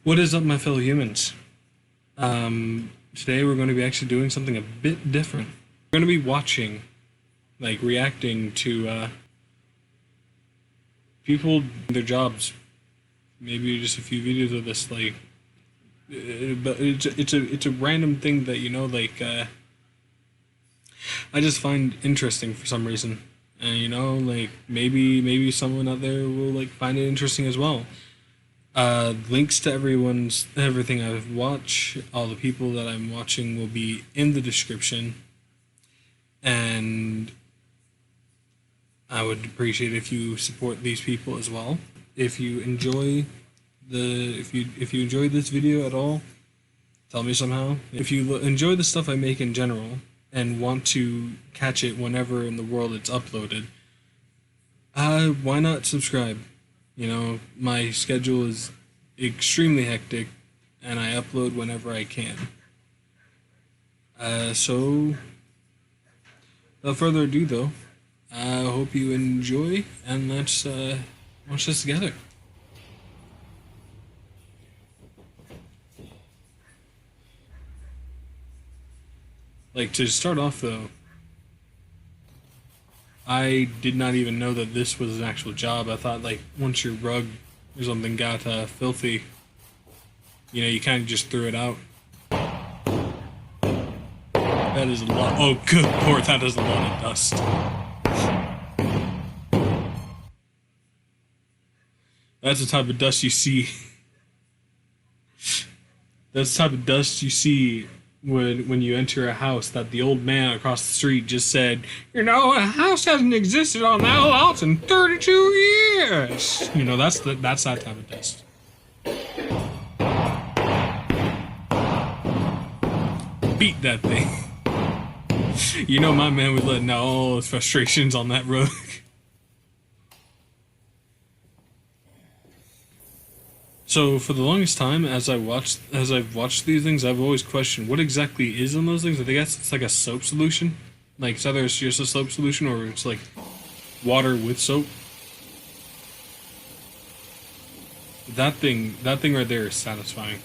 What is up, my fellow humans? Today we're going to be actually doing something a bit different. We're going to be watching, reacting to people doing their jobs. Maybe just a few videos of this, but it's a random thing that I just find interesting for some reason, and maybe someone out there will find it interesting as well. Links to everything I've watched, all the people that I'm watching will be in the description, and I would appreciate if you support these people as well. If you enjoy if you enjoy this video at all, tell me somehow. If you enjoy the stuff I make in general and want to catch it whenever in the world it's uploaded, why not subscribe? My schedule is extremely hectic, and I upload whenever I can. So, without further ado, though, I hope you enjoy, and let's watch this together. To start off, though, I did not even know that this was an actual job. I thought, once your rug or something got filthy, you kind of just threw it out. That is a lot. Oh, good lord, that is a lot of dust. That's the type of dust you see. That's the type of dust you see when you enter a house that the old man across the street just said, a house hasn't existed on that lot in 32 years. That's that type of dust. Beat that thing. My man was letting out all his frustrations on that rug. So for the longest time, as I've watched these things, I've always questioned what exactly is in those things. I guess it's like a soap solution. It's either it's just a soap solution or it's water with soap. That thing right there is satisfying.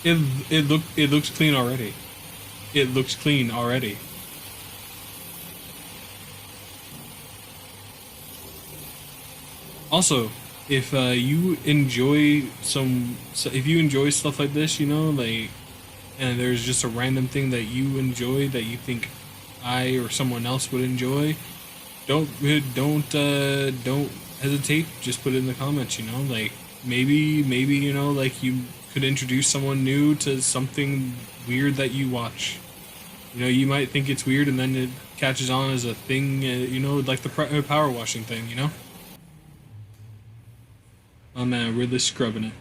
It looks clean already. It looks clean already. Also, if you enjoy stuff like this, and there's just a random thing that you enjoy that you think I or someone else would enjoy, don't hesitate. Just put it in the comments. Maybe you could introduce someone new to something weird that you watch. You might think it's weird, and then it catches on as a thing. Like the power washing thing. Oh man, really scrubbing it.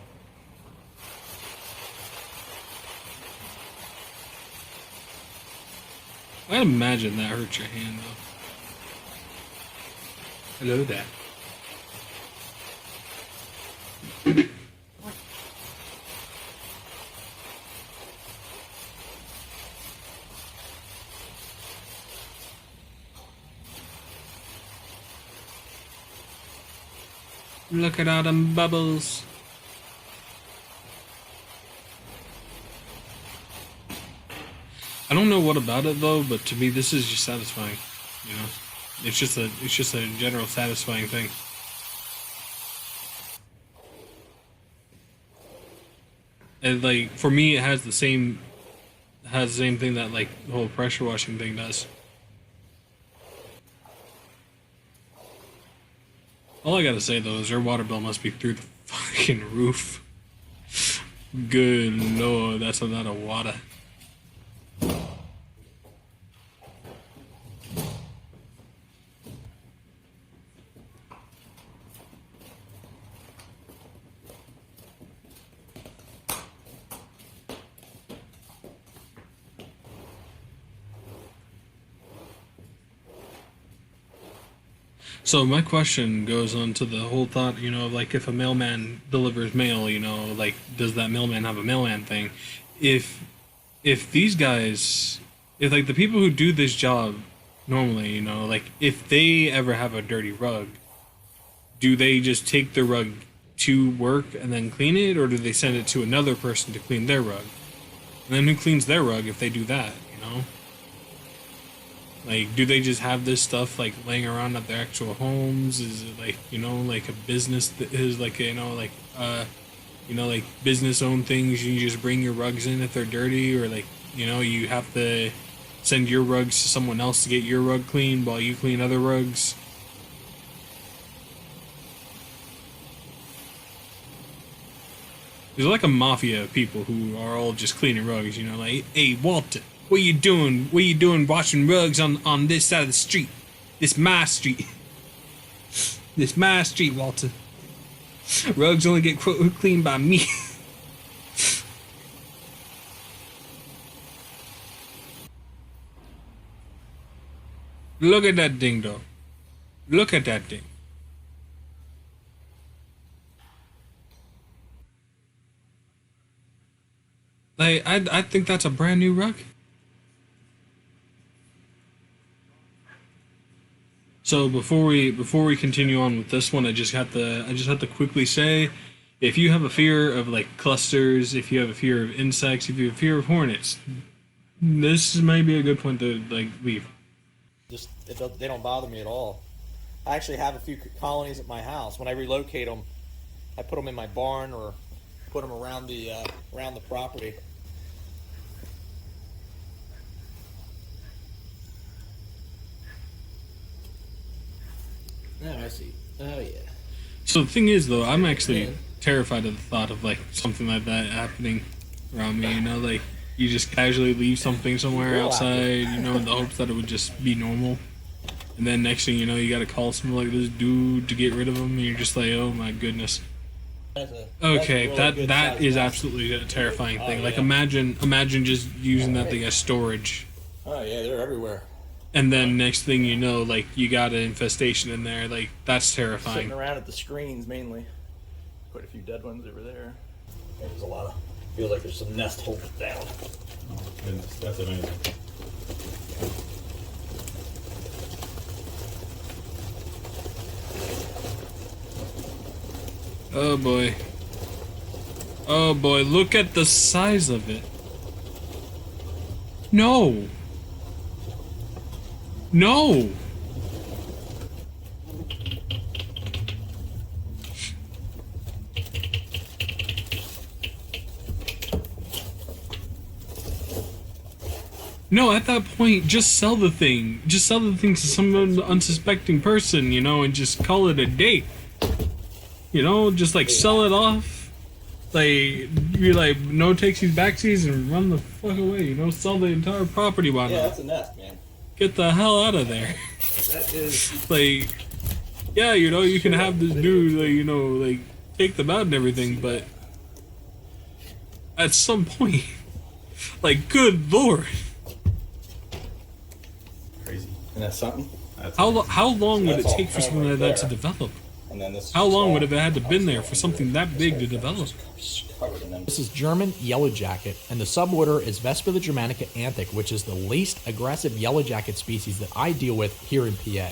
I imagine that hurt your hand though. Hello there. Look at all them bubbles. I don't know what about it though, but to me this is just satisfying. It's just a general satisfying thing. And for me, it has the same thing that the whole pressure washing thing does. All I gotta say though is your water bill must be through the fucking roof. Good lord, that's a lot of water. So my question goes on to the whole thought, if a mailman delivers mail, does that mailman have a mailman thing? If these guys, if the people who do this job normally, you know, like if they ever have a dirty rug, do they just take the rug to work and then clean it, or do they send it to another person to clean their rug? And then who cleans their rug if they do that, you know? Like, do they just have this stuff like laying around at their actual homes? Is it like, you know, like a business that is like, you know, like business owned things? You just bring your rugs in if they're dirty, or like, you know, you have to send your rugs to someone else to get your rug cleaned while you clean other rugs? There's like a mafia of people who are all just cleaning rugs, you know, like, hey, Walter, what you doing? What you doing washing rugs on this side of the street? This my street. This my street, Walter. Rugs only get cleaned by me. Look at that ding, though. Look at that thing. Like, I think that's a brand new rug. So before we continue on with this one, I just have to quickly say, if you have a fear of like clusters, if you have a fear of insects, if you have a fear of hornets, this might be a good point to like leave. They don't bother me at all. I actually have a few colonies at my house. When I relocate them, I put them in my barn or put them around the property. Oh, I see. Oh, yeah. So the thing is, though, I'm actually terrified of the thought of like something like that happening around me. You know, like you just casually leave something somewhere outside, you know, in the hopes that it would just be normal. And then next thing you know, you got to call someone like this dude to get rid of them, and you're just like, oh my goodness. Okay, that is absolutely a terrifying thing. Like imagine just using that thing as storage. Oh yeah, they're everywhere. And then next thing you know, like you got an infestation in there. Like that's terrifying. Sitting around at the screens mainly. Quite a few dead ones over there. There's a lot of. Feels like there's some nest holes down. Oh goodness, that's amazing. Oh boy. Oh boy, look at the size of it. No. No. No, at that point, just sell the thing. Just sell the thing to some unsuspecting person, you know, and just call it a day. You know, just like sell it off. Like, you like, no takesies, backsies, and run the fuck away, you know? Sell the entire property, why not? Yeah, that's a nest, man. Get the hell out of there. That is... Like, yeah, you know, you can have this dude, like, you know, like, take them out and everything, but at some point, like, good lord. Crazy. And that's something? How long would it take for something like that to develop? And then this How long would it have had to been there for something that big to develop? This is German yellow jacket, and the suborder is Vespa germanica anthic, which is the least aggressive yellow jacket species that I deal with here in PA.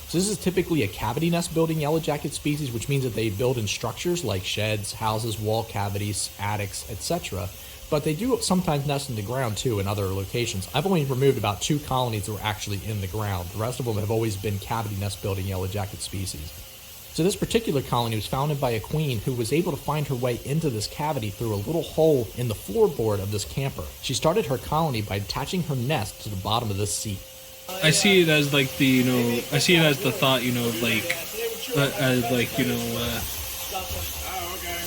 So this is typically a cavity nest building yellow jacket species, which means that they build in structures like sheds, houses, wall cavities, attics, etc. But they do sometimes nest in the ground too in other locations. I've only removed about 2 colonies that were actually in the ground. The rest of them have always been cavity nest building yellow jacket species. So this particular colony was founded by a queen who was able to find her way into this cavity through a little hole in the floorboard of this camper. She started her colony by attaching her nest to the bottom of this seat. I see it as like the, you know, I see it as the thought, you know, like, as like, you know,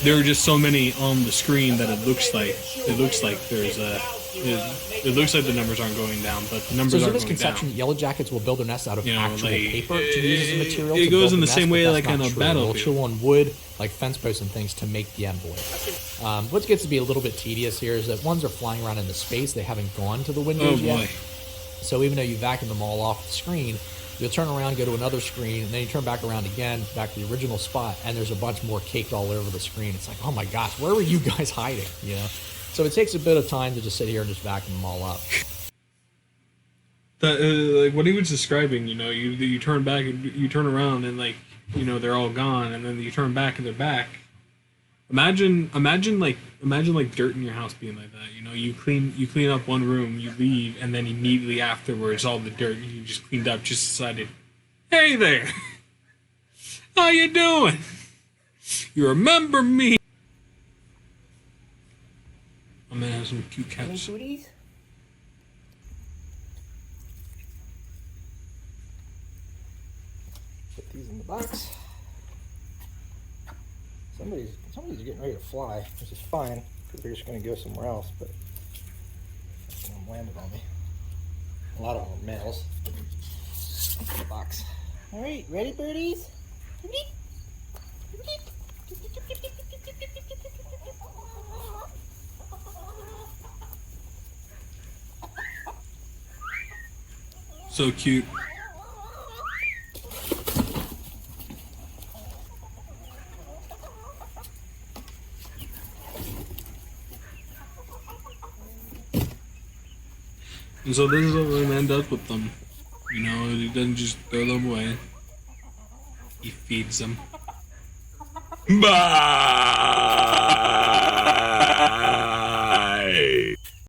there are just so many on the screen that it looks like there's a, it looks like the numbers aren't going down, but the numbers so aren't there's going misconception down. that yellow jackets will build their nests out of You know, actual like, paper to use as a material. it to goes build in the nest, same but way that's like not on a true. battlefield. They'll chew on wood, like fence posts and things, to make the envoy. What gets to be a little bit tedious here is that ones are flying around into space. They haven't gone to the Oh windows boy. yet. So even though you vacuum them all off the screen, you'll turn around, go to another screen, and then you turn back around again, back to the original spot, and there's a bunch more caked all over the screen. It's like, oh my gosh, where were you guys hiding? You know. So it takes a bit of time to just sit here and just vacuum them all up. Like what he was describing, you turn back, you turn around, and like they're all gone, and then you turn back and they're back. Imagine like dirt in your house being like that. You clean up one room, you leave, and then immediately afterwards, all the dirt you just cleaned up just decided, hey there, how you doing? You remember me? I'm gonna have some cute cats. Booties? Put these in the box. Somebody's getting ready to fly, which is fine because they're just going to go somewhere else. But some of them landed on me. A lot of them are males. Into the box. All right, ready, birdies? So cute. And so this is what we're gonna end up with them. He doesn't just throw them away. He feeds them. Bah!